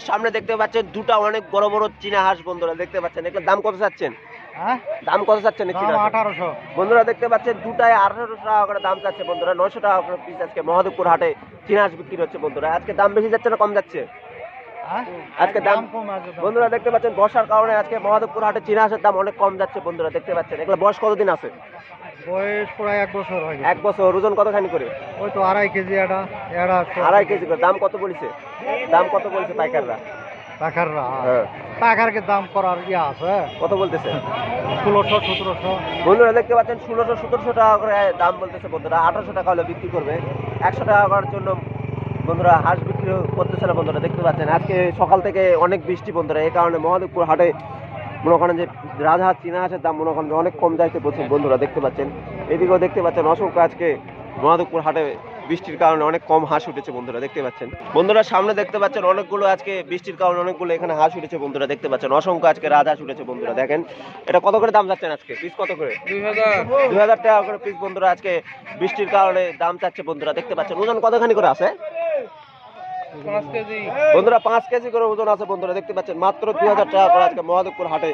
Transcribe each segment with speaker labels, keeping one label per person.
Speaker 1: সামনে দেখতে পাচ্ছেন দুটো অনেক বড় বড় চীনা হাঁস বন্ধুরা দেখতে পাচ্ছেন। এগুলোর দাম কত চাচ্ছেন? দাম কত চাচ্ছেন?
Speaker 2: দাম 1800।
Speaker 1: বন্ধুরা দেখতে পাচ্ছেন দুটায় 1800 টাকা করে দাম চাচ্ছে বন্ধুরা। 900 টাকা করে পিস আজকে মহাদেবপুর হাটে চীনা হাঁস বিক্রি হচ্ছে বন্ধুরা। আজকে দাম বেশি যাচ্ছে না কম যাচ্ছে? আজকে দাম
Speaker 2: কম আছে।
Speaker 1: বন্ধুরা দেখতে পাচ্ছেন বর্ষার কারণে আজকে মহাদেবপুর হাটে চীনা হাঁসের দাম অনেক কম যাচ্ছে বন্ধুরা দেখতে পাচ্ছেন। এগুলো বয়স কতদিন আছে?
Speaker 2: বয়স প্রায় 1 বছর হয়ে গেছে।
Speaker 1: 1 বছর। ওজন কতখানি করে?
Speaker 2: ওই তো 2.5 কেজি এটা।
Speaker 1: 2.5 কেজি করে। দাম কত বলেছে? দাম কত বলেছে পাইকাররা?
Speaker 2: পাখাররা
Speaker 1: হ্যাঁ,
Speaker 2: পাখারকে দাম করার ইয়ে আছে।
Speaker 1: কত বলতেছে?
Speaker 2: 1600 1700।
Speaker 1: বন্ধুরা দেখতে পাচ্ছেন 1600-1700 টাকা করে দাম বলতেছে বন্ধুরা। 1800 টাকা হলে বিক্রি করবে। 100 টাকা করার জন্য বন্ধুরা হাঁস বিক্রি করতেছে না বন্ধুরা দেখতে পাচ্ছেন। আজকে সকাল থেকে অনেক বৃষ্টি বন্ধুরা, এই কারণে মহাদেবপুর হাটে মনে করেন যে রাজহাঁস চীনা হাঁসের দাম মনে করেন যে অনেক কম যাইতে বলছেন বন্ধুরা দেখতে পাচ্ছেন। এদিকেও দেখতে পাচ্ছেন অসংখ্য আজকে মহাদেবপুর হাটে বৃষ্টির কারণে অনেক কম হাঁস উঠেছে বন্ধুরা দেখতে পাচ্ছেন। বন্ধুরা সামনে দেখতে পাচ্ছেন অনেকগুলো আজকে বৃষ্টির কারণে অনেকগুলো এখানে হাঁস উঠেছে বন্ধুরা দেখতে পাচ্ছেন। অসংখ্য আজকে রাজহাঁস উঠেছে বন্ধুরা দেখেন। এটা কত করে দাম যাচ্ছেন আজকে? পিস কত করে? 2000 টাকা করে পিস বন্ধুরা আজকে বৃষ্টির কারণে দাম চাচ্ছে বন্ধুরা দেখতে পাচ্ছেন। ওজন কতখানি করে আছে বন্ধুরা? 5 কেজি করে ওজন আছে বন্ধুরা দেখতে পাচ্ছেন। মাত্র 2000 টাকা করে আজকে মহাদেবপুর হাটে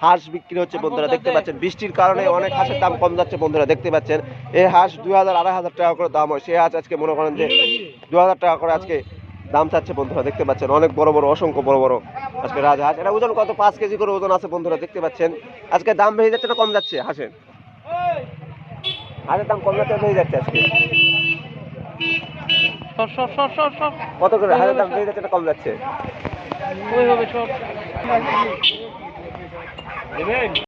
Speaker 1: হাঁস বিক্রি হচ্ছে বন্ধুরা দেখতে পাচ্ছেন। বৃষ্টির কারণে অনেক হাঁসের দাম কম যাচ্ছে বন্ধুরা দেখতে পাচ্ছেন। এই হাঁস 2000-2500 টাকা করে দাম হয়। সেই হাঁস আজকে মনে করেন যে 2000 টাকা করে আজকে দাম চাচ্ছে বন্ধুরা দেখতে পাচ্ছেন। অনেক বড় বড় অসংখ্য বড় বড় আজকে রাজহাঁস। এটা ওজন কত? 5 কেজি করে ওজন আছে বন্ধুরা দেখতে পাচ্ছেন। আজকে দাম বেড়ে যাচ্ছে না কম যাচ্ছে? হাঁসের হাঁসের দাম কম যাচ্ছে বেড়ে যাচ্ছে আজকে? কত করে হাঁসের দাম বেড়ে যাচ্ছে না কম যাচ্ছে?